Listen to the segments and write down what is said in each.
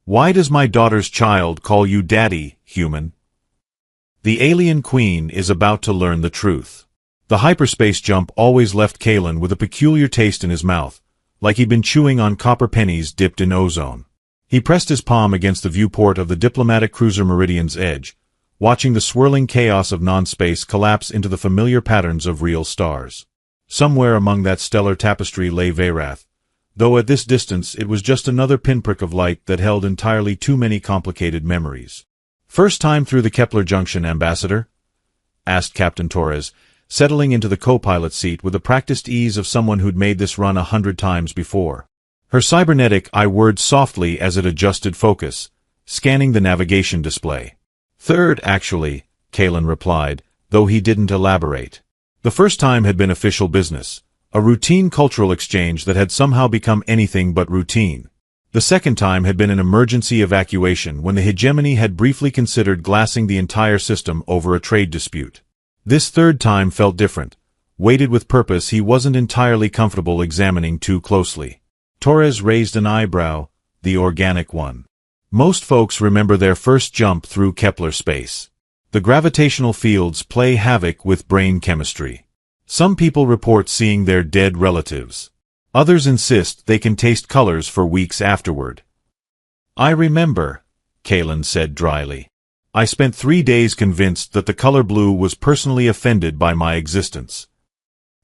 Why does my daughter's child call you daddy, human? The alien queen is about to learn the truth. The hyperspace jump always left Kalen with a peculiar taste in his mouth, like he'd been chewing on copper pennies dipped in ozone. He pressed his palm against the viewport of the diplomatic cruiser Meridian's edge, watching the swirling chaos of non-space collapse into the familiar patterns of real stars. Somewhere among that stellar tapestry lay Veyrath, though at this distance it was just another pinprick of light that held entirely too many complicated memories. "First time through the Kepler Junction, Ambassador?" asked Captain Torres, settling into the co-pilot seat with the practiced ease of someone who'd made this run 100 times before. Her cybernetic eye whirred softly as it adjusted focus, scanning the navigation display. "Third, actually," Kalen replied, though he didn't elaborate. The first time had been official business, a routine cultural exchange that had somehow become anything but routine. The second time had been an emergency evacuation when the hegemony had briefly considered glassing the entire system over a trade dispute. This third time felt different, weighted with purpose he wasn't entirely comfortable examining too closely. Torres raised an eyebrow, the organic one. Most folks remember their first jump through Kepler space. The gravitational fields play havoc with brain chemistry. Some people report seeing their dead relatives. Others insist they can taste colors for weeks afterward. "I remember," Kalen said dryly. "I spent 3 days convinced that the color blue was personally offended by my existence."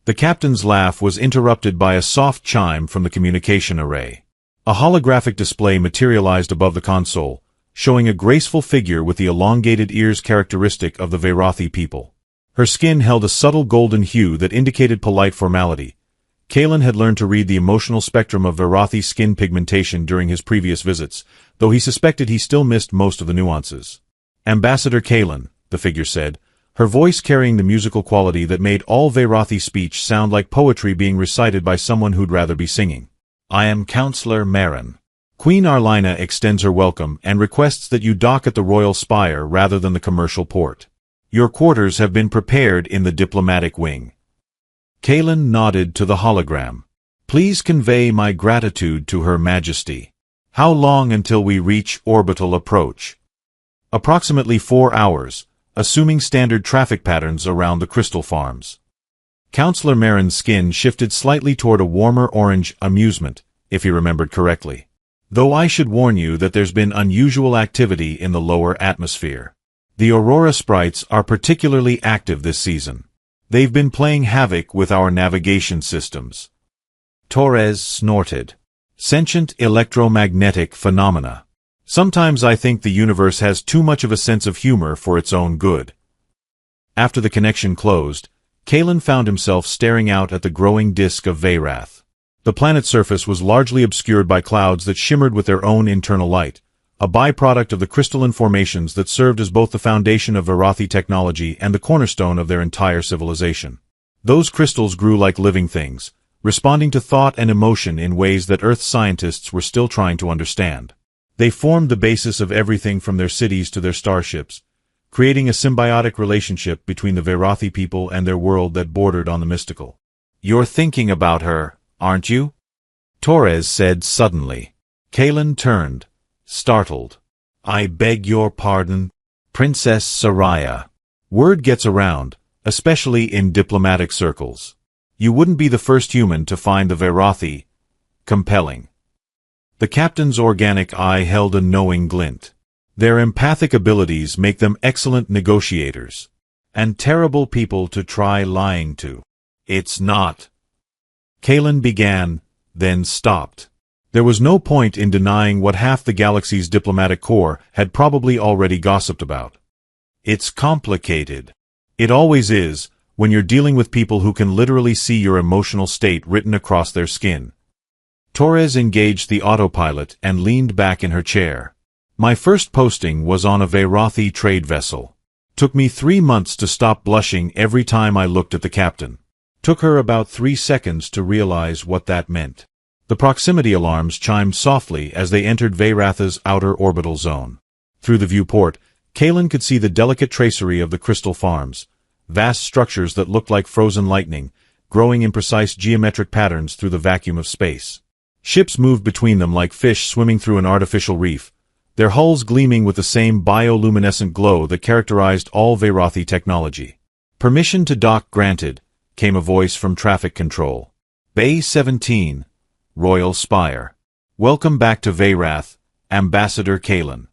The captain's laugh was interrupted by a soft chime from the communication array. A holographic display materialized above the console, showing a graceful figure with the elongated ears characteristic of the Veyrathi people. Her skin held a subtle golden hue that indicated polite formality. Kalen had learned to read the emotional spectrum of Veyrathi skin pigmentation during his previous visits, though he suspected he still missed most of the nuances. "Ambassador Kalen," the figure said, her voice carrying the musical quality that made all Veyrathi speech sound like poetry being recited by someone who'd rather be singing. "I am Counselor Marin. Queen Arlina extends her welcome and requests that you dock at the Royal Spire rather than the commercial port. Your quarters have been prepared in the diplomatic wing." Kalen nodded to the hologram. "Please convey my gratitude to Her Majesty. How long until we reach orbital approach?" "Approximately 4 hours, assuming standard traffic patterns around the crystal farms." Counselor Marin's skin shifted slightly toward a warmer orange amusement, if he remembered correctly. "Though I should warn you that there's been unusual activity in the lower atmosphere. The Aurora sprites are particularly active this season. They've been playing havoc with our navigation systems." Torres snorted. "Sentient electromagnetic phenomena. Sometimes I think the universe has too much of a sense of humor for its own good." After the connection closed, Kalen found himself staring out at the growing disk of Veyrath. The planet's surface was largely obscured by clouds that shimmered with their own internal light, a byproduct of the crystalline formations that served as both the foundation of Veyrathi technology and the cornerstone of their entire civilization. Those crystals grew like living things, responding to thought and emotion in ways that Earth scientists were still trying to understand. They formed the basis of everything from their cities to their starships, creating a symbiotic relationship between the Veyrathi people and their world that bordered on the mystical. "You're thinking about her, aren't you?" Torres said suddenly. Kalen turned, startled. "I beg your pardon, Princess Soraya." Word gets around, especially in diplomatic circles. You wouldn't be the first human to find the Veyrathi compelling. The captain's organic eye held a knowing glint. Their empathic abilities make them excellent negotiators. And terrible people to try lying to. "It's not." Kalen began, then stopped. There was no point in denying what half the galaxy's diplomatic corps had probably already gossiped about. "It's complicated. It always is, when you're dealing with people who can literally see your emotional state written across their skin." Torres engaged the autopilot and leaned back in her chair. "My first posting was on a Veyrathi trade vessel. Took me 3 months to stop blushing every time I looked at the captain. Took her about 3 seconds to realize what that meant." The proximity alarms chimed softly as they entered Veyratha's outer orbital zone. Through the viewport, Kalen could see the delicate tracery of the crystal farms, vast structures that looked like frozen lightning, growing in precise geometric patterns through the vacuum of space. Ships moved between them like fish swimming through an artificial reef, their hulls gleaming with the same bioluminescent glow that characterized all Veyrathi technology. "Permission to dock granted," came a voice from traffic control. "Bay 17, Royal Spire. Welcome back to Veyrath, Ambassador Kalen."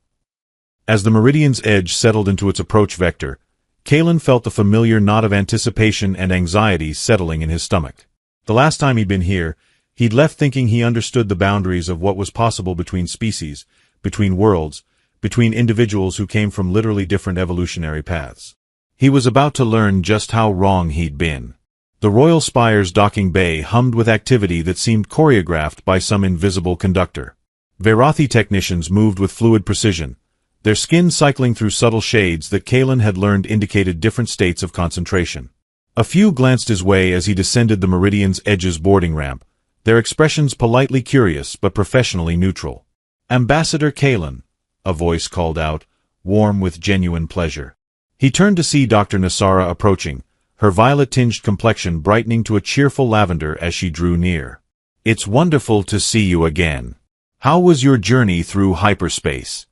As the Meridian's edge settled into its approach vector, Kalen felt the familiar knot of anticipation and anxiety settling in his stomach. The last time he'd been here, he'd left thinking he understood the boundaries of what was possible between species, between worlds, between individuals who came from literally different evolutionary paths. He was about to learn just how wrong he'd been. The Royal Spire's docking bay hummed with activity that seemed choreographed by some invisible conductor. Veyrathi technicians moved with fluid precision, their skin cycling through subtle shades that Kalen had learned indicated different states of concentration. A few glanced his way as he descended the Meridian's edge's boarding ramp, their expressions politely curious but professionally neutral. "Ambassador Kalen," a voice called out, warm with genuine pleasure. He turned to see Dr. Nasara approaching, her violet-tinged complexion brightening to a cheerful lavender as she drew near. "It's wonderful to see you again. How was your journey through hyperspace?"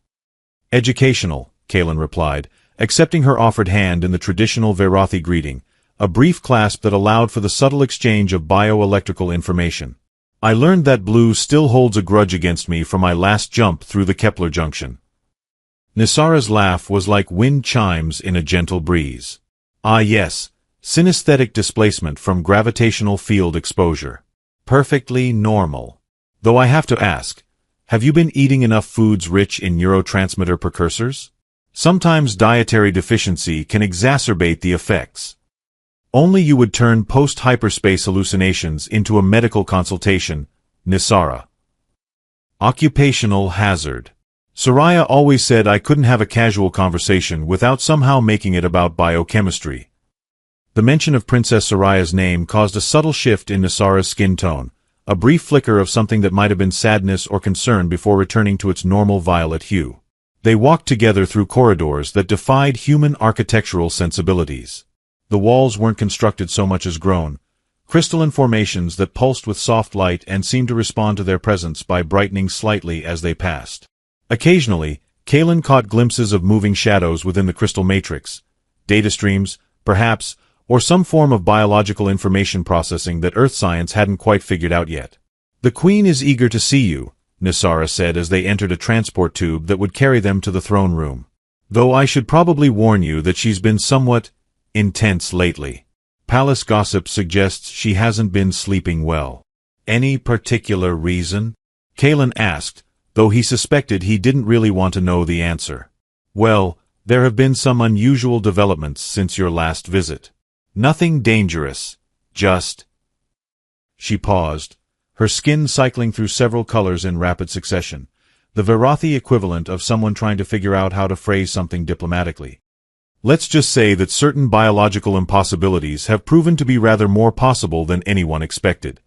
"Educational," Kalen replied, accepting her offered hand in the traditional Veyrathi greeting, a brief clasp that allowed for the subtle exchange of bioelectrical information. "I learned that Blue still holds a grudge against me for my last jump through the Kepler junction." Nisara's laugh was like wind chimes in a gentle breeze. "Ah yes, synesthetic displacement from gravitational field exposure. Perfectly normal. Though I have to ask, have you been eating enough foods rich in neurotransmitter precursors? Sometimes dietary deficiency can exacerbate the effects. Only you would turn post-hyperspace hallucinations into a medical consultation, Nisara." Occupational hazard. Soraya always said I couldn't have a casual conversation without somehow making it about biochemistry. The mention of Princess Soraya's name caused a subtle shift in Nisara's skin tone, a brief flicker of something that might have been sadness or concern before returning to its normal violet hue. They walked together through corridors that defied human architectural sensibilities. The walls weren't constructed so much as grown, crystalline formations that pulsed with soft light and seemed to respond to their presence by brightening slightly as they passed. Occasionally, Kalen caught glimpses of moving shadows within the crystal matrix, data streams, perhaps, or some form of biological information processing that Earth science hadn't quite figured out yet. "The Queen is eager to see you," Nisara said as they entered a transport tube that would carry them to the throne room. "Though I should probably warn you that she's been somewhat intense lately. Palace gossip suggests she hasn't been sleeping well." "Any particular reason?" Kalen asked, though he suspected he didn't really want to know the answer. "Well, there have been some unusual developments since your last visit. Nothing dangerous, just—" She paused, her skin cycling through several colors in rapid succession, the Veyrathi equivalent of someone trying to figure out how to phrase something diplomatically. "Let's just say that certain biological impossibilities have proven to be rather more possible than anyone expected."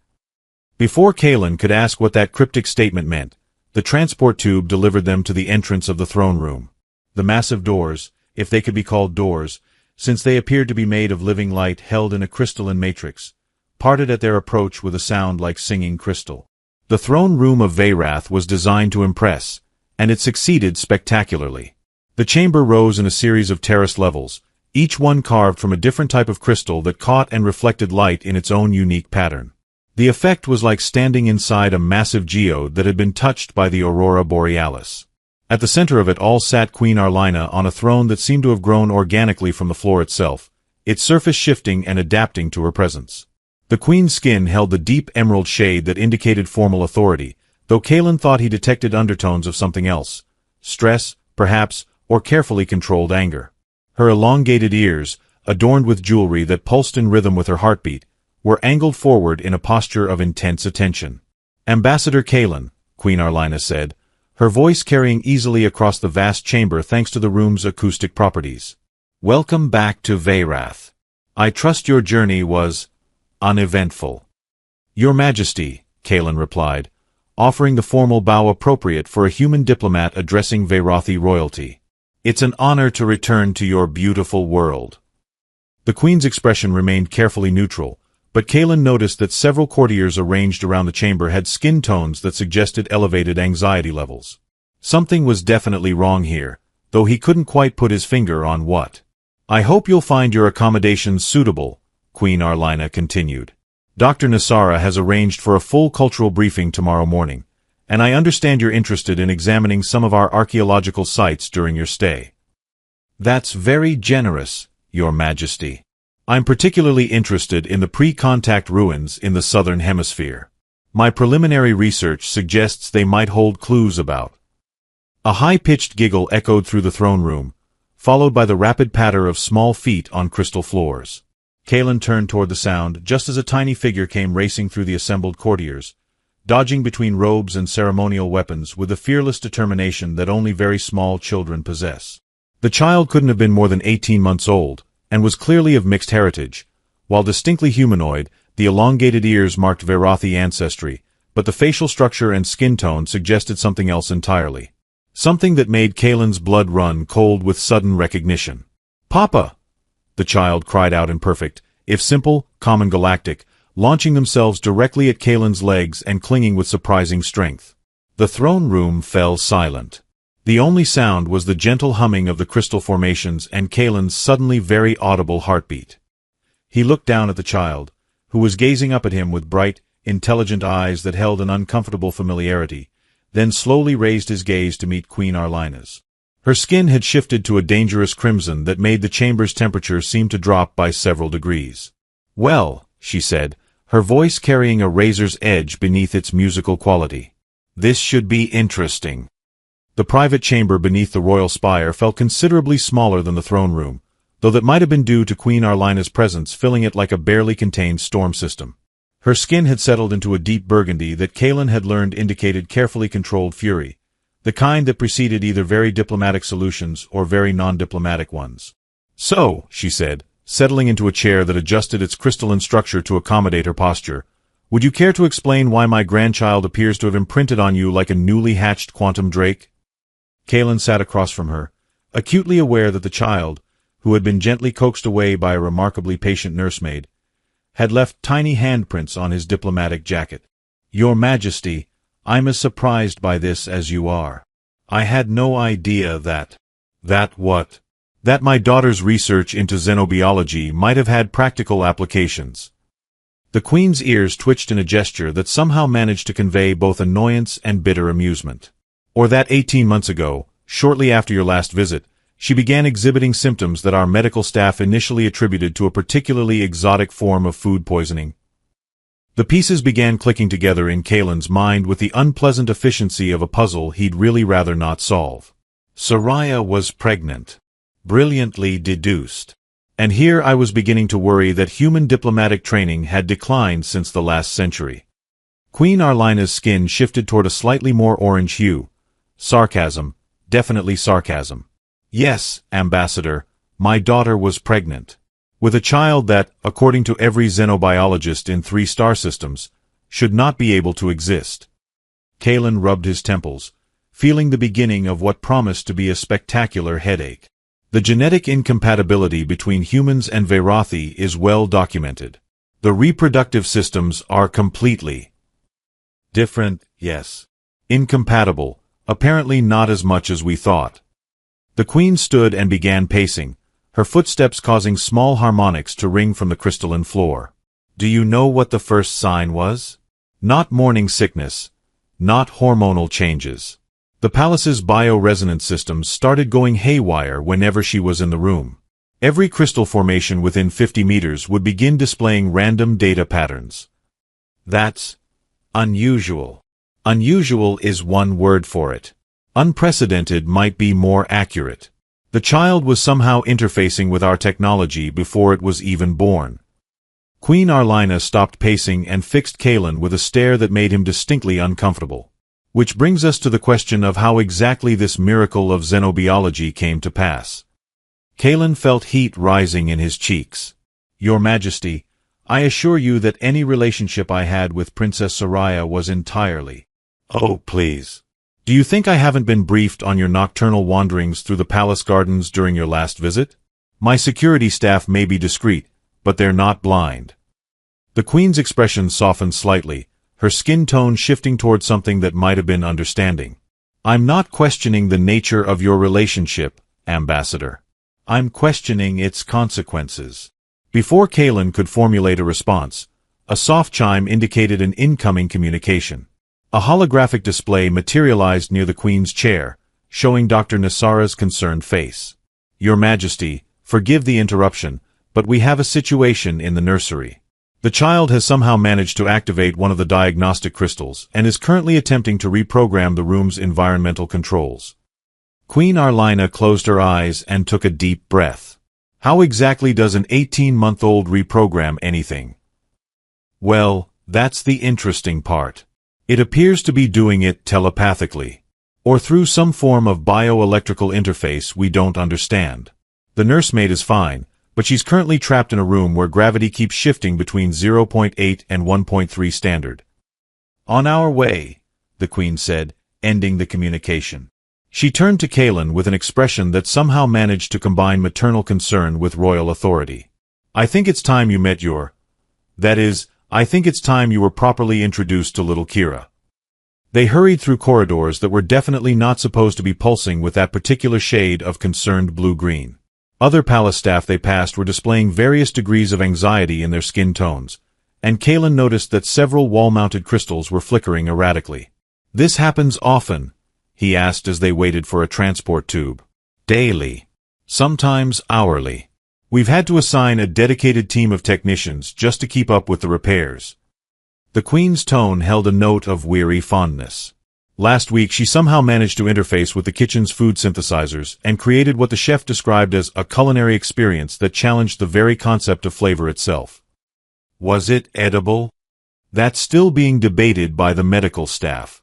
Before Kalen could ask what that cryptic statement meant, the transport tube delivered them to the entrance of the throne room. The massive doors, if they could be called doors, since they appeared to be made of living light held in a crystalline matrix, parted at their approach with a sound like singing crystal. The throne room of Veyrath was designed to impress, and it succeeded spectacularly. The chamber rose in a series of terraced levels, each one carved from a different type of crystal that caught and reflected light in its own unique pattern. The effect was like standing inside a massive geode that had been touched by the aurora borealis. At the center of it all sat Queen Arlina on a throne that seemed to have grown organically from the floor itself, its surface shifting and adapting to her presence. The Queen's skin held the deep emerald shade that indicated formal authority, though Kalen thought he detected undertones of something else, stress, perhaps, or carefully controlled anger. Her elongated ears, adorned with jewelry that pulsed in rhythm with her heartbeat, were angled forward in a posture of intense attention. "Ambassador Kalen," Queen Arlina said, her voice carrying easily across the vast chamber thanks to the room's acoustic properties. "Welcome back to Veyrath. I trust your journey was uneventful." "Your Majesty," Kalen replied, offering the formal bow appropriate for a human diplomat addressing Veyrathi royalty. "It's an honor to return to your beautiful world." The Queen's expression remained carefully neutral, but Kalen noticed that several courtiers arranged around the chamber had skin tones that suggested elevated anxiety levels. Something was definitely wrong here, though he couldn't quite put his finger on what. "I hope you'll find your accommodations suitable," Queen Arlina continued. "Dr. Nassara has arranged for a full cultural briefing tomorrow morning, and I understand you're interested in examining some of our archaeological sites during your stay." "That's very generous, Your Majesty. I'm particularly interested in the pre-contact ruins in the southern hemisphere. My preliminary research suggests they might hold clues about." A high-pitched giggle echoed through the throne room, followed by the rapid patter of small feet on crystal floors. Kalen turned toward the sound just as a tiny figure came racing through the assembled courtiers, dodging between robes and ceremonial weapons with the fearless determination that only very small children possess. The child couldn't have been more than 18 months old, and was clearly of mixed heritage. While distinctly humanoid, the elongated ears marked Verathi ancestry, but the facial structure and skin tone suggested something else entirely. Something that made Kalen's blood run cold with sudden recognition. "Papa!" the child cried out in perfect, if simple, common Galactic, launching themselves directly at Kalen's legs and clinging with surprising strength. The throne room fell silent. The only sound was the gentle humming of the crystal formations and Kalen's suddenly very audible heartbeat. He looked down at the child, who was gazing up at him with bright, intelligent eyes that held an uncomfortable familiarity, then slowly raised his gaze to meet Queen Arlina's. Her skin had shifted to a dangerous crimson that made the chamber's temperature seem to drop by several degrees. "Well," she said, her voice carrying a razor's edge beneath its musical quality. "This should be interesting." The private chamber beneath the royal spire felt considerably smaller than the throne room, though that might have been due to Queen Arlina's presence filling it like a barely contained storm system. Her skin had settled into a deep burgundy that Kalen had learned indicated carefully controlled fury, the kind that preceded either very diplomatic solutions or very non-diplomatic ones. "So," she said, settling into a chair that adjusted its crystalline structure to accommodate her posture, "would you care to explain why my grandchild appears to have imprinted on you like a newly hatched quantum drake?" Kalen sat across from her, acutely aware that the child, who had been gently coaxed away by a remarkably patient nursemaid, had left tiny handprints on his diplomatic jacket. "Your Majesty, I'm as surprised by this as you are. I had no idea that what? That my daughter's research into xenobiology might have had practical applications." The Queen's ears twitched in a gesture that somehow managed to convey both annoyance and bitter amusement. "Or that 18 months ago, shortly after your last visit, she began exhibiting symptoms that our medical staff initially attributed to a particularly exotic form of food poisoning." The pieces began clicking together in Kalen's mind with the unpleasant efficiency of a puzzle he'd really rather not solve. Soraya was pregnant. Brilliantly deduced. And here I was beginning to worry that human diplomatic training had declined since the last century. Queen Arlina's skin shifted toward a slightly more orange hue. Sarcasm, definitely sarcasm. "Yes, Ambassador, my daughter was pregnant. With a child that, according to every xenobiologist in 3 star systems, should not be able to exist." Kalen rubbed his temples, feeling the beginning of what promised to be a spectacular headache. The genetic incompatibility between humans and Verathi is well documented. The reproductive systems are completely different, yes. Incompatible, apparently not as much as we thought. The Queen stood and began pacing, her footsteps causing small harmonics to ring from the crystalline floor. "Do you know what the first sign was? Not morning sickness, not hormonal changes. The palace's bioresonance systems started going haywire whenever she was in the room. Every crystal formation within 50 meters would begin displaying random data patterns. That's unusual. Unusual is one word for it. Unprecedented might be more accurate. The child was somehow interfacing with our technology before it was even born." Queen Arlina stopped pacing and fixed Kalen with a stare that made him distinctly uncomfortable. Which brings us to the question of how exactly this miracle of xenobiology came to pass. Kalen felt heat rising in his cheeks. "Your Majesty, I assure you that any relationship I had with Princess Soraya was entirely—" "Oh, please. Do you think I haven't been briefed on your nocturnal wanderings through the palace gardens during your last visit? My security staff may be discreet, but they're not blind." The Queen's expression softened slightly, her skin tone shifting toward something that might have been understanding. I'm not questioning the nature of your relationship, Ambassador. I'm questioning its consequences. Before Kalen could formulate a response, a soft chime indicated an incoming communication. A holographic display materialized near the Queen's chair, showing Dr. Nasara's concerned face. Your Majesty, forgive the interruption, but we have a situation in the nursery. The child has somehow managed to activate one of the diagnostic crystals and is currently attempting to reprogram the room's environmental controls. Queen Arlina closed her eyes and took a deep breath. How exactly does an 18-month-old reprogram anything? Well, that's the interesting part. It appears to be doing it telepathically, or through some form of bioelectrical interface we don't understand. The nursemaid is fine, but she's currently trapped in a room where gravity keeps shifting between 0.8 and 1.3 standard. On our way, the Queen said, ending the communication. She turned to Kalen with an expression that somehow managed to combine maternal concern with royal authority. I think it's time you met your... That is, I think it's time you were properly introduced to little Kira. They hurried through corridors that were definitely not supposed to be pulsing with that particular shade of concerned blue-green. Other palace staff they passed were displaying various degrees of anxiety in their skin tones, and Kalen noticed that several wall-mounted crystals were flickering erratically. This happens often, he asked as they waited for a transport tube. Daily. Sometimes hourly. We've had to assign a dedicated team of technicians just to keep up with the repairs. The Queen's tone held a note of weary fondness. Last week she somehow managed to interface with the kitchen's food synthesizers and created what the chef described as a culinary experience that challenged the very concept of flavor itself. Was it edible? That's still being debated by the medical staff.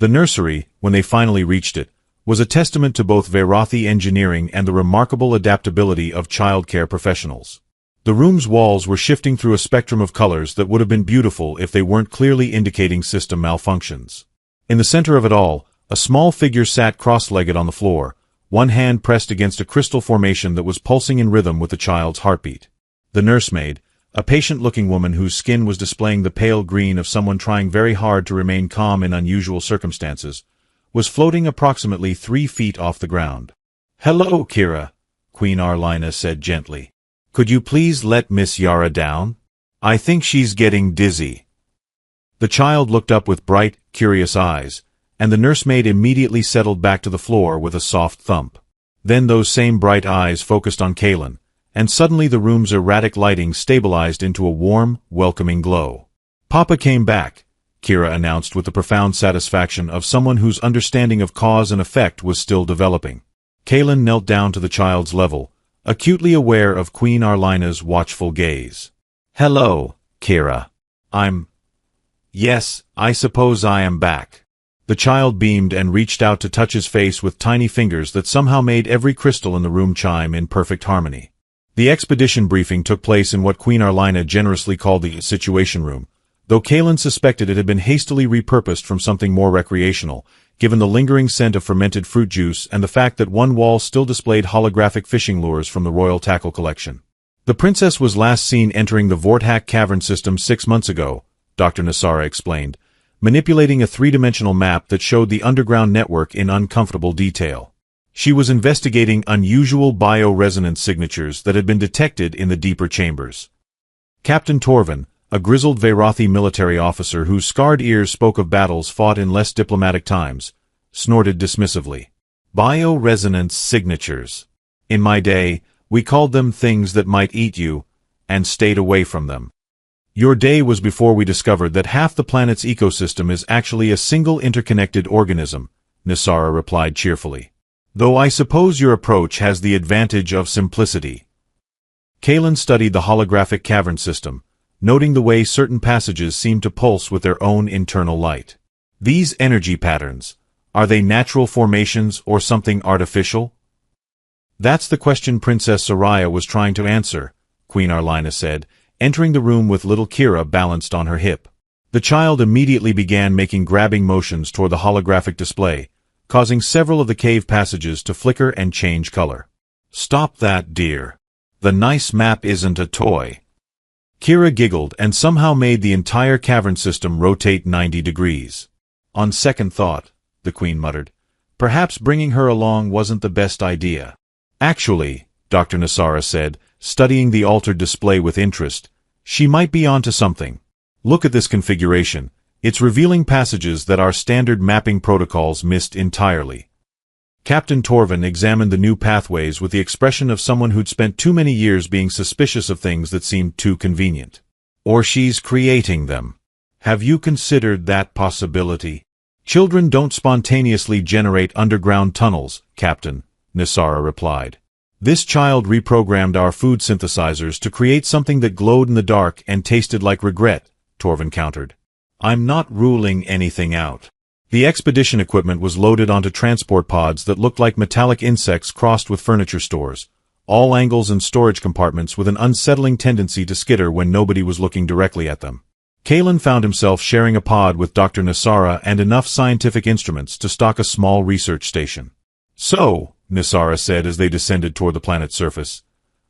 The nursery, when they finally reached it, was a testament to both Verothi engineering and the remarkable adaptability of childcare professionals. The room's walls were shifting through a spectrum of colors that would have been beautiful if they weren't clearly indicating system malfunctions. In the center of it all, a small figure sat cross-legged on the floor, one hand pressed against a crystal formation that was pulsing in rhythm with the child's heartbeat. The nursemaid, a patient-looking woman whose skin was displaying the pale green of someone trying very hard to remain calm in unusual circumstances, was floating approximately 3 feet off the ground. "Hello, Kira," Queen Arlina said gently. "Could you please let Miss Yara down? I think she's getting dizzy." The child looked up with bright, curious eyes, and the nursemaid immediately settled back to the floor with a soft thump. Then those same bright eyes focused on Kalen, and suddenly the room's erratic lighting stabilized into a warm, welcoming glow. "Papa came back," Kira announced with the profound satisfaction of someone whose understanding of cause and effect was still developing. Kalen knelt down to the child's level, acutely aware of Queen Arlina's watchful gaze. "Hello, Kira. Yes, I suppose I am back." The child beamed and reached out to touch his face with tiny fingers that somehow made every crystal in the room chime in perfect harmony. The expedition briefing took place in what Queen Arlina generously called the Situation Room, though Kalen suspected it had been hastily repurposed from something more recreational, given the lingering scent of fermented fruit juice and the fact that one wall still displayed holographic fishing lures from the royal tackle collection. The princess was last seen entering the Vorthak cavern system 6 months ago, Dr. Nasara explained, manipulating a three-dimensional map that showed the underground network in uncomfortable detail. She was investigating unusual bioresonance signatures that had been detected in the deeper chambers. Captain Torvin, a grizzled Verothi military officer whose scarred ears spoke of battles fought in less diplomatic times, snorted dismissively. "Bioresonance signatures. In my day, we called them things that might eat you, and stayed away from them." "Your day was before we discovered that half the planet's ecosystem is actually a single interconnected organism," Nasara replied cheerfully. "Though I suppose your approach has the advantage of simplicity." Kalen studied the holographic cavern system, noting the way certain passages seemed to pulse with their own internal light. "These energy patterns, are they natural formations or something artificial?" "That's the question Princess Soraya was trying to answer," Queen Arlina said, entering the room with little Kira balanced on her hip. The child immediately began making grabbing motions toward the holographic display, causing several of the cave passages to flicker and change color. "Stop that, dear. The nice map isn't a toy." Kira giggled and somehow made the entire cavern system rotate 90 degrees. On second thought, the Queen muttered. Perhaps bringing her along wasn't the best idea. Actually, Dr. Nasara said, studying the altered display with interest, she might be onto something. Look at this configuration. It's revealing passages that our standard mapping protocols missed entirely. Captain Torvin examined the new pathways with the expression of someone who'd spent too many years being suspicious of things that seemed too convenient. Or she's creating them. Have you considered that possibility? Children don't spontaneously generate underground tunnels, Captain, Nasara replied. This child reprogrammed our food synthesizers to create something that glowed in the dark and tasted like regret, Torvin countered. I'm not ruling anything out. The expedition equipment was loaded onto transport pods that looked like metallic insects crossed with furniture stores, all angles and storage compartments with an unsettling tendency to skitter when nobody was looking directly at them. Kalen found himself sharing a pod with Dr. Nasara and enough scientific instruments to stock a small research station. So, Nasara said as they descended toward the planet's surface,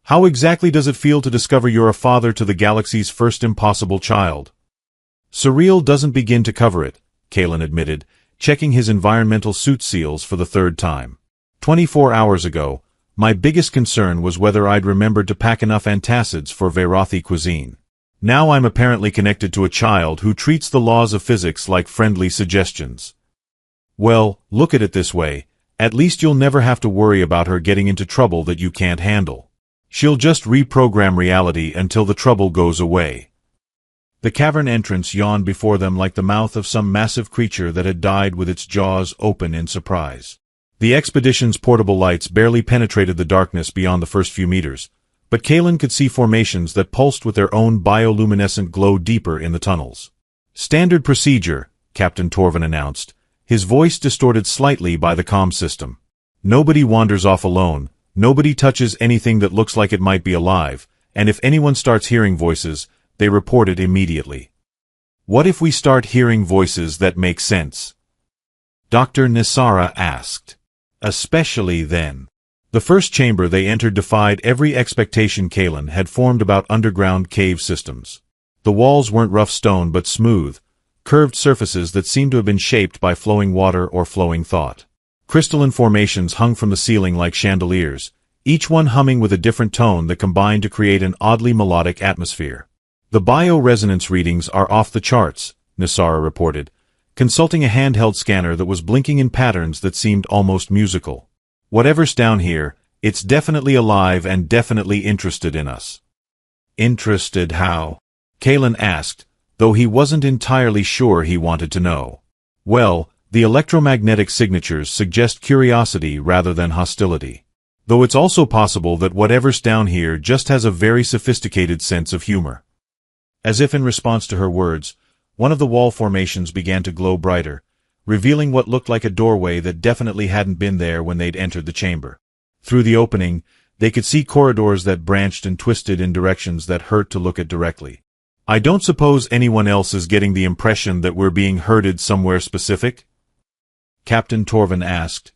how exactly does it feel to discover you're a father to the galaxy's first impossible child? Surreal doesn't begin to cover it, Kalen admitted, checking his environmental suit seals for the third time. 24 hours ago, my biggest concern was whether I'd remembered to pack enough antacids for Veyrothi cuisine. Now I'm apparently connected to a child who treats the laws of physics like friendly suggestions. Well, look at it this way, at least you'll never have to worry about her getting into trouble that you can't handle. She'll just reprogram reality until the trouble goes away. The cavern entrance yawned before them like the mouth of some massive creature that had died with its jaws open in surprise. The expedition's portable lights barely penetrated the darkness beyond the first few meters, but Kalen could see formations that pulsed with their own bioluminescent glow deeper in the tunnels. Standard procedure, Captain Torvin announced, his voice distorted slightly by the comm system. Nobody wanders off alone, nobody touches anything that looks like it might be alive, and if anyone starts hearing voices, they report it immediately. What if we start hearing voices that make sense? Dr. Nasara asked. Especially then. The first chamber they entered defied every expectation Kalen had formed about underground cave systems. The walls weren't rough stone but smooth, curved surfaces that seemed to have been shaped by flowing water or flowing thought. Crystalline formations hung from the ceiling like chandeliers, each one humming with a different tone that combined to create an oddly melodic atmosphere. The bioresonance readings are off the charts, Nasara reported, consulting a handheld scanner that was blinking in patterns that seemed almost musical. Whatever's down here, it's definitely alive and definitely interested in us. Interested how? Kalen asked, though he wasn't entirely sure he wanted to know. Well, the electromagnetic signatures suggest curiosity rather than hostility. Though it's also possible that whatever's down here just has a very sophisticated sense of humor. As if in response to her words, one of the wall formations began to glow brighter, revealing what looked like a doorway that definitely hadn't been there when they'd entered the chamber. Through the opening, they could see corridors that branched and twisted in directions that hurt to look at directly. I don't suppose anyone else is getting the impression that we're being herded somewhere specific? Captain Torvin asked,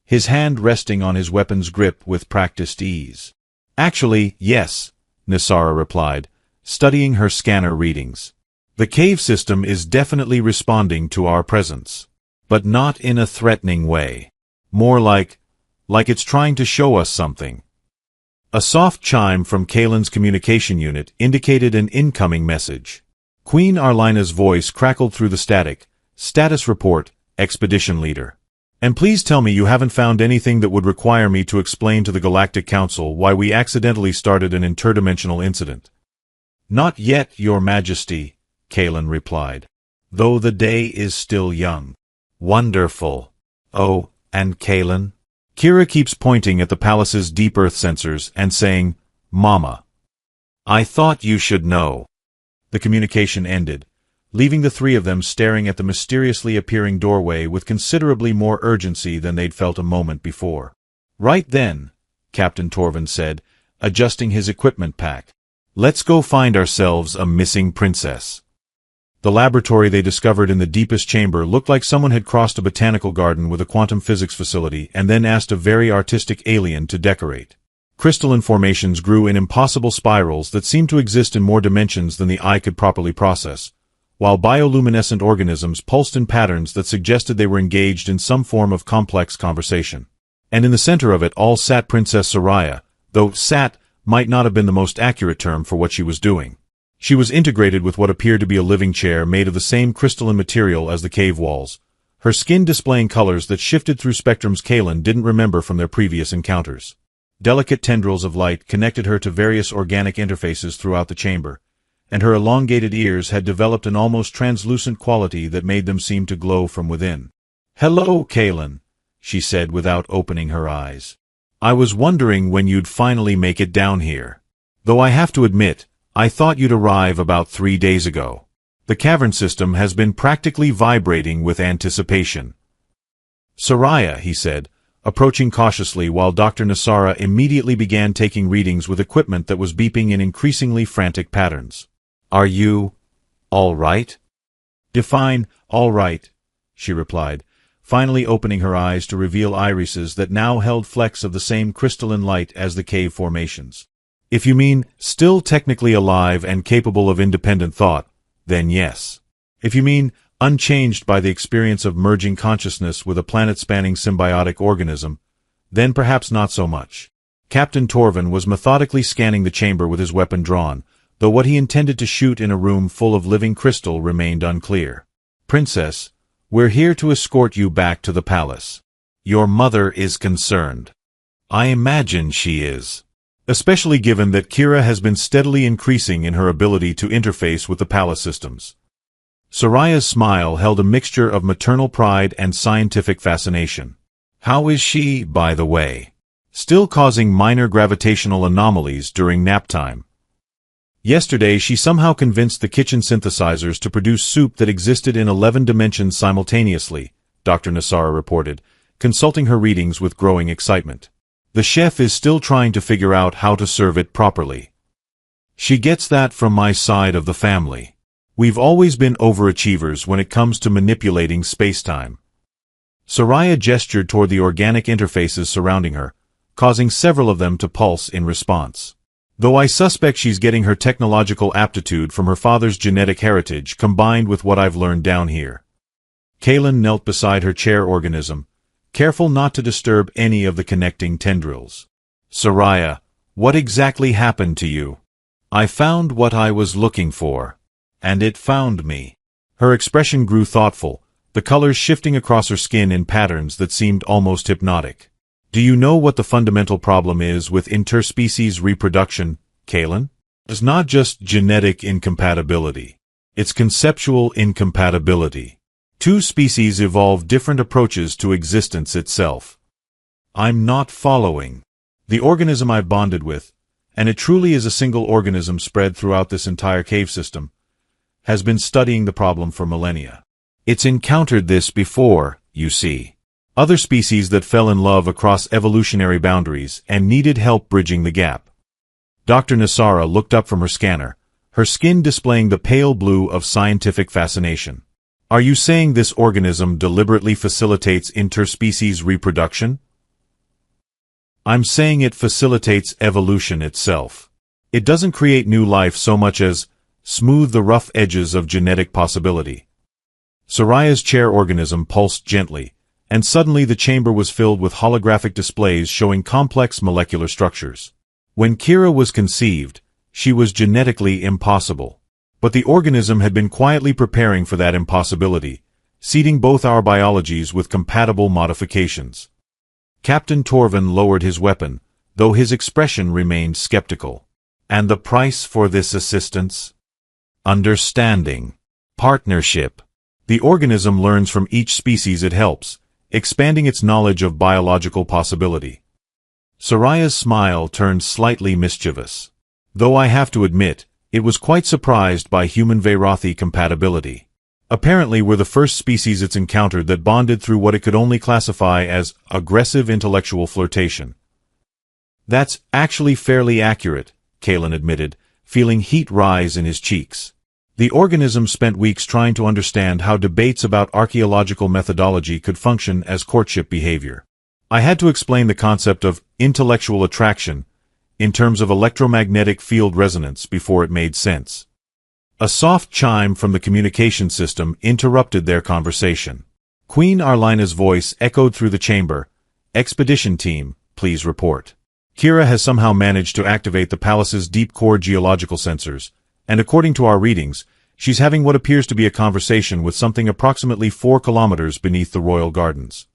his hand resting on his weapon's grip with practiced ease. Actually, yes, Nasara replied, studying her scanner readings. The cave system is definitely responding to our presence. But not in a threatening way. More like it's trying to show us something. A soft chime from Kalen's communication unit indicated an incoming message. Queen Arlina's voice crackled through the static. Status report, Expedition Leader. And please tell me you haven't found anything that would require me to explain to the Galactic Council why we accidentally started an interdimensional incident. Not yet, Your Majesty, Kalen replied. Though the day is still young. Wonderful. Oh, and Kalen? Kira keeps pointing at the palace's deep earth sensors and saying, Mama. I thought you should know. The communication ended, leaving the three of them staring at the mysteriously appearing doorway with considerably more urgency than they'd felt a moment before. Right then, Captain Torvin said, adjusting his equipment pack. Let's go find ourselves a missing princess. The laboratory they discovered in the deepest chamber looked like someone had crossed a botanical garden with a quantum physics facility and then asked a very artistic alien to decorate. Crystalline formations grew in impossible spirals that seemed to exist in more dimensions than the eye could properly process, while bioluminescent organisms pulsed in patterns that suggested they were engaged in some form of complex conversation. And in the center of it all sat Princess Soraya, though "sat" might not have been the most accurate term for what she was doing. She was integrated with what appeared to be a living chair made of the same crystalline material as the cave walls, her skin displaying colors that shifted through spectrums Kaelin didn't remember from their previous encounters. Delicate tendrils of light connected her to various organic interfaces throughout the chamber, and her elongated ears had developed an almost translucent quality that made them seem to glow from within. "Hello, Kaelin," she said without opening her eyes. "I was wondering when you'd finally make it down here. Though I have to admit, I thought you'd arrive about 3 days ago. The cavern system has been practically vibrating with anticipation." "Soraya," he said, approaching cautiously while Dr. Nassara immediately began taking readings with equipment that was beeping in increasingly frantic patterns. "Are you all right?" "Define all right," she replied, finally opening her eyes to reveal irises that now held flecks of the same crystalline light as the cave formations. "If you mean still technically alive and capable of independent thought, then yes. If you mean unchanged by the experience of merging consciousness with a planet-spanning symbiotic organism, then perhaps not so much." Captain Torvin was methodically scanning the chamber with his weapon drawn, though what he intended to shoot in a room full of living crystal remained unclear. "Princess, we're here to escort you back to the palace. Your mother is concerned." "I imagine she is. Especially given that Kira has been steadily increasing in her ability to interface with the palace systems." Soraya's smile held a mixture of maternal pride and scientific fascination. "How is she, by the way? Still causing minor gravitational anomalies during nap time?" "Yesterday she somehow convinced the kitchen synthesizers to produce soup that existed in 11 dimensions simultaneously," Dr. Nassara reported, consulting her readings with growing excitement. "The chef is still trying to figure out how to serve it properly. She gets that from my side of the family. We've always been overachievers when it comes to manipulating space-time." Soraya gestured toward the organic interfaces surrounding her, causing several of them to pulse in response. "Though I suspect she's getting her technological aptitude from her father's genetic heritage combined with what I've learned down here." Kaelin knelt beside her chair organism, careful not to disturb any of the connecting tendrils. "Soraya, what exactly happened to you?" "I found what I was looking for. And it found me." Her expression grew thoughtful, the colors shifting across her skin in patterns that seemed almost hypnotic. "Do you know what the fundamental problem is with interspecies reproduction, Kaelin? It's not just genetic incompatibility. It's conceptual incompatibility. Two species evolve different approaches to existence itself." "I'm not following." "The organism I've bonded with, and it truly is a single organism spread throughout this entire cave system, has been studying the problem for millennia. It's encountered this before, you see. Other species that fell in love across evolutionary boundaries and needed help bridging the gap." Dr. Nassara looked up from her scanner, her skin displaying the pale blue of scientific fascination. "Are you saying this organism deliberately facilitates interspecies reproduction?" "I'm saying it facilitates evolution itself. It doesn't create new life so much as smooth the rough edges of genetic possibility." Soraya's chair organism pulsed gently, and suddenly the chamber was filled with holographic displays showing complex molecular structures. When Kira was conceived, she was genetically impossible. But the organism had been quietly preparing for that impossibility, seeding both our biologies with compatible modifications. Captain Torvin lowered his weapon, though his expression remained skeptical. "And the price for this assistance?" "Understanding. Partnership. The organism learns from each species it helps, expanding its knowledge of biological possibility." Soraya's smile turned slightly mischievous. "Though I have to admit, it was quite surprised by human Veyrothi compatibility. Apparently we're the first species it's encountered that bonded through what it could only classify as aggressive intellectual flirtation." "That's actually fairly accurate," Kaelin admitted, feeling heat rise in his cheeks. The organism spent weeks trying to understand how debates about archaeological methodology could function as courtship behavior. I had to explain the concept of intellectual attraction in terms of electromagnetic field resonance before it made sense. A soft chime from the communication system interrupted their conversation. Queen Arlina's voice echoed through the chamber. "Expedition team, please report." Kira has somehow managed to activate the palace's deep-core geological sensors, and according to our readings, she's having what appears to be a conversation with something approximately 4 kilometers beneath the royal gardens.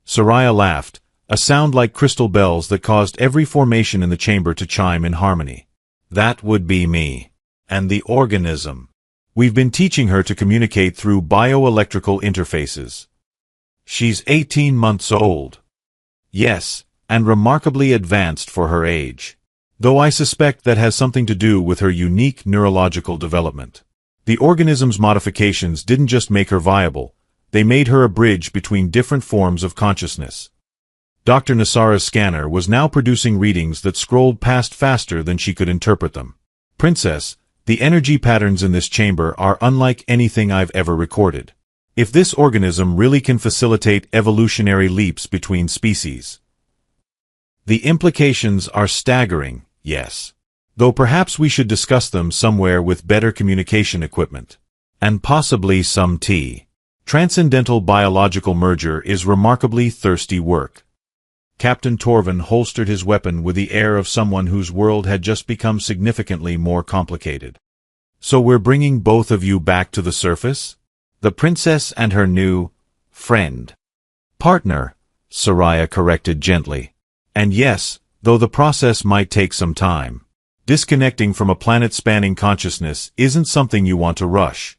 Soraya laughed, a sound like crystal bells that caused every formation in the chamber to chime in harmony. "That would be me. And the organism. We've been teaching her to communicate through bioelectrical interfaces. She's 18 months old. Yes, and remarkably advanced for her age. Though I suspect that has something to do with her unique neurological development. The organism's modifications didn't just make her viable, they made her a bridge between different forms of consciousness." Dr. Nasara's scanner was now producing readings that scrolled past faster than she could interpret them. "Princess, the energy patterns in this chamber are unlike anything I've ever recorded. If this organism really can facilitate evolutionary leaps between species, the implications are staggering, yes. Though perhaps we should discuss them somewhere with better communication equipment. And possibly some tea. Transcendental biological merger is remarkably thirsty work." Captain Torvin holstered his weapon with the air of someone whose world had just become significantly more complicated. "So we're bringing both of you back to the surface? The princess and her new friend. Partner," Soraya corrected gently. "And yes, though the process might take some time. Disconnecting from a planet-spanning consciousness isn't something you want to rush."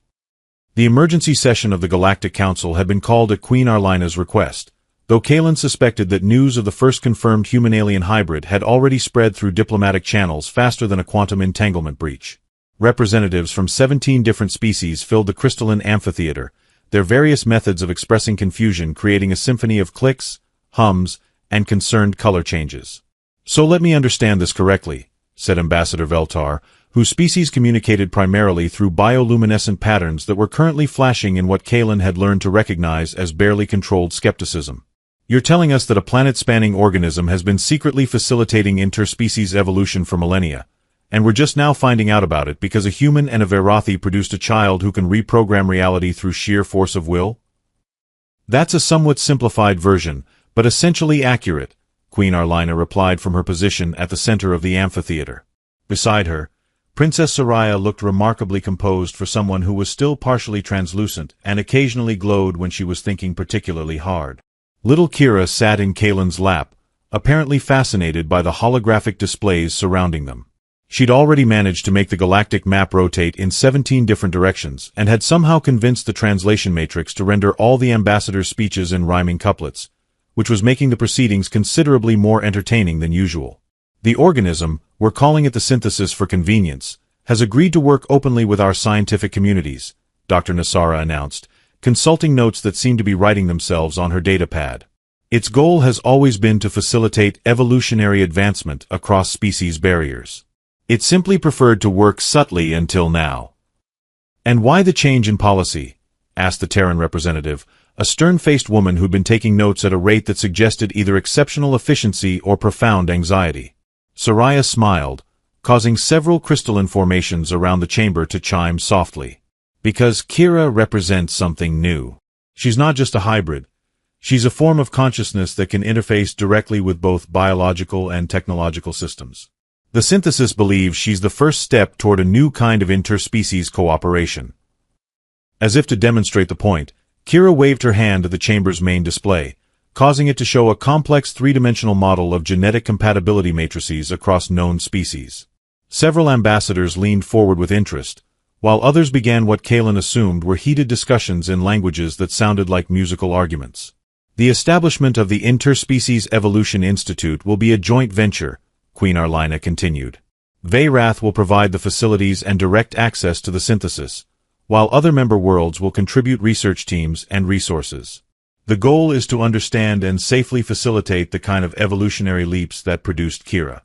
The emergency session of the Galactic Council had been called at Queen Arlina's request, though Kalen suspected that news of the first confirmed human-alien hybrid had already spread through diplomatic channels faster than a quantum entanglement breach. Representatives from 17 different species filled the crystalline amphitheater, their various methods of expressing confusion creating a symphony of clicks, hums, and concerned color changes. "So let me understand this correctly," said Ambassador Veltar, whose species communicated primarily through bioluminescent patterns that were currently flashing in what Kalen had learned to recognize as barely controlled skepticism. "You're telling us that a planet-spanning organism has been secretly facilitating interspecies evolution for millennia, and we're just now finding out about it because a human and a Verathi produced a child who can reprogram reality through sheer force of will?" "That's a somewhat simplified version, but essentially accurate," Queen Arlina replied from her position at the center of the amphitheater. Beside her, Princess Soraya looked remarkably composed for someone who was still partially translucent and occasionally glowed when she was thinking particularly hard. Little Kira sat in Kalen's lap, apparently fascinated by the holographic displays surrounding them. She'd already managed to make the galactic map rotate in 17 different directions and had somehow convinced the translation matrix to render all the ambassador's speeches in rhyming couplets, which was making the proceedings considerably more entertaining than usual. "The organism, we're calling it the synthesis for convenience, has agreed to work openly with our scientific communities," Dr. Nasara announced, consulting notes that seemed to be writing themselves on her datapad. "Its goal has always been to facilitate evolutionary advancement across species barriers. It simply preferred to work subtly until now." "And why the change in policy?" asked the Terran representative, a stern-faced woman who'd been taking notes at a rate that suggested either exceptional efficiency or profound anxiety. Soraya smiled, causing several crystalline formations around the chamber to chime softly. "Because Kira represents something new. She's not just a hybrid. She's a form of consciousness that can interface directly with both biological and technological systems. The synthesis believes she's the first step toward a new kind of interspecies cooperation." As if to demonstrate the point, Kira waved her hand at the chamber's main display, causing it to show a complex three-dimensional model of genetic compatibility matrices across known species. Several ambassadors leaned forward with interest, while others began what Kalen assumed were heated discussions in languages that sounded like musical arguments. "The establishment of the Interspecies Evolution Institute will be a joint venture," Queen Arlina continued. "Veyrath will provide the facilities and direct access to the synthesis, while other member worlds will contribute research teams and resources. The goal is to understand and safely facilitate the kind of evolutionary leaps that produced Kira."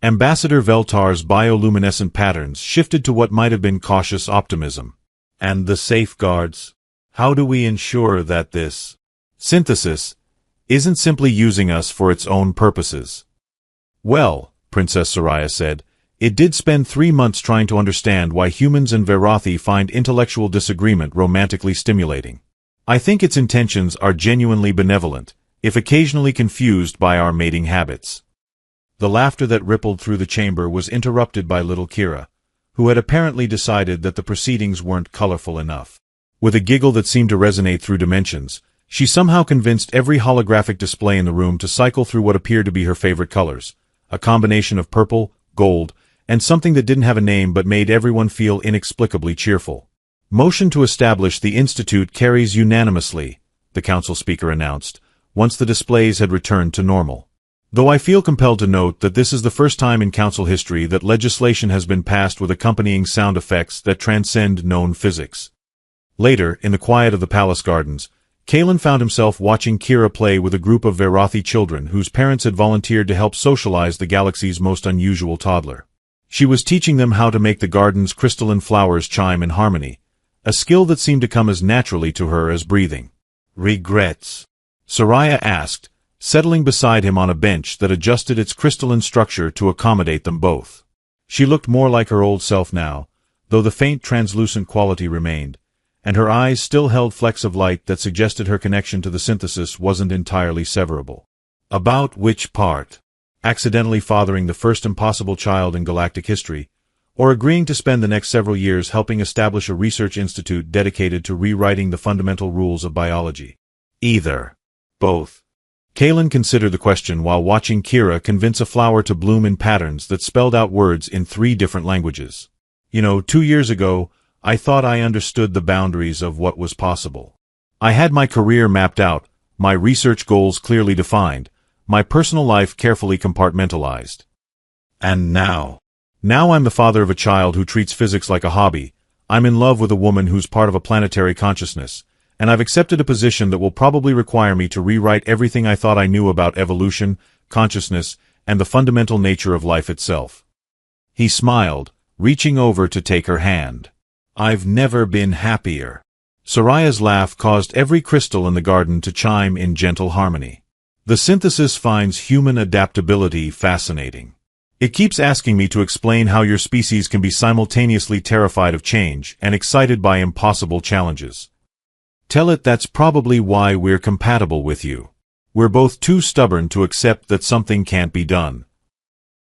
Ambassador Veltar's bioluminescent patterns shifted to what might have been cautious optimism. "And the safeguards? How do we ensure that this synthesis isn't simply using us for its own purposes?" "Well," Princess Soraya said, It did spend 3 months trying to understand why humans and Verathi find intellectual disagreement romantically stimulating. I think its intentions are genuinely benevolent, if occasionally confused by our mating habits. The laughter that rippled through the chamber was interrupted by little Kira, who had apparently decided that the proceedings weren't colorful enough. With a giggle that seemed to resonate through dimensions, she somehow convinced every holographic display in the room to cycle through what appeared to be her favorite colors, a combination of purple, gold, and something that didn't have a name but made everyone feel inexplicably cheerful. "Motion to establish the Institute carries unanimously," the council speaker announced, once the displays had returned to normal. "Though I feel compelled to note that this is the first time in council history that legislation has been passed with accompanying sound effects that transcend known physics." Later, in the quiet of the palace gardens, Kalen found himself watching Kira play with a group of Verathi children whose parents had volunteered to help socialize the galaxy's most unusual toddler. She was teaching them how to make the garden's crystalline flowers chime in harmony, a skill that seemed to come as naturally to her as breathing. "Regrets?" Soraya asked, settling beside him on a bench that adjusted its crystalline structure to accommodate them both. She looked more like her old self now, though the faint translucent quality remained, and her eyes still held flecks of light that suggested her connection to the synthesis wasn't entirely severable. "About which part? Accidentally fathering the first impossible child in galactic history, or agreeing to spend the next several years helping establish a research institute dedicated to rewriting the fundamental rules of biology?" "Either." "Both." Kalen considered the question while watching Kira convince a flower to bloom in patterns that spelled out words in 3 different languages. 2 years ago, I thought I understood the boundaries of what was possible. I had my career mapped out, my research goals clearly defined, my personal life carefully compartmentalized. And now? Now I'm the father of a child who treats physics like a hobby. I'm in love with a woman who's part of a planetary consciousness, and I've accepted a position that will probably require me to rewrite everything I thought I knew about evolution, consciousness, and the fundamental nature of life itself. He smiled, reaching over to take her hand. "I've never been happier." Soraya's laugh caused every crystal in the garden to chime in gentle harmony. "The synthesis finds human adaptability fascinating. It keeps asking me to explain how your species can be simultaneously terrified of change and excited by impossible challenges. Tell it that's probably why we're compatible with you. We're both too stubborn to accept that something can't be done."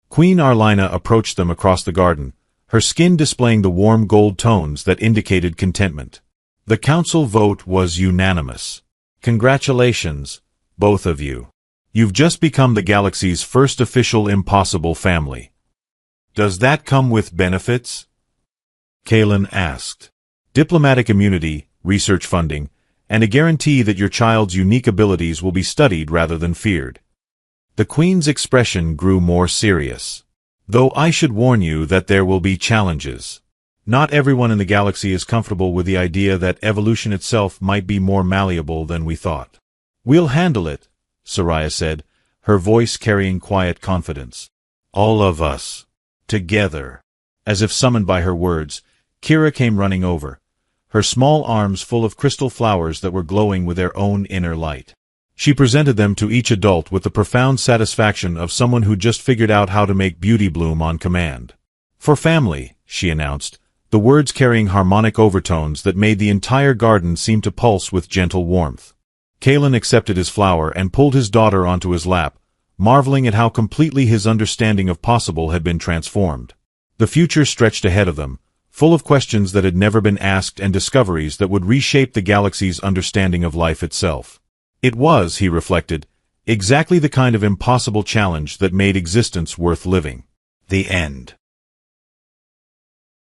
Queen Arlina approached them across the garden, her skin displaying the warm gold tones that indicated contentment. The council vote was unanimous. "Congratulations, both of you. You've just become the galaxy's first official impossible family." "Does that come with benefits?" Kalen asked. "Diplomatic immunity, research funding, and a guarantee that your child's unique abilities will be studied rather than feared." The Queen's expression grew more serious. "Though I should warn you that there will be challenges. Not everyone in the galaxy is comfortable with the idea that evolution itself might be more malleable than we thought." "We'll handle it," Soraya said, her voice carrying quiet confidence. "All of us. Together." As if summoned by her words, Kira came running over, her small arms full of crystal flowers that were glowing with their own inner light. She presented them to each adult with the profound satisfaction of someone who just figured out how to make beauty bloom on command. "For family," she announced, the words carrying harmonic overtones that made the entire garden seem to pulse with gentle warmth. Kalen accepted his flower and pulled his daughter onto his lap, marveling at how completely his understanding of possible had been transformed. The future stretched ahead of them, full of questions that had never been asked and discoveries that would reshape the galaxy's understanding of life itself. It was, he reflected, exactly the kind of impossible challenge that made existence worth living. The end.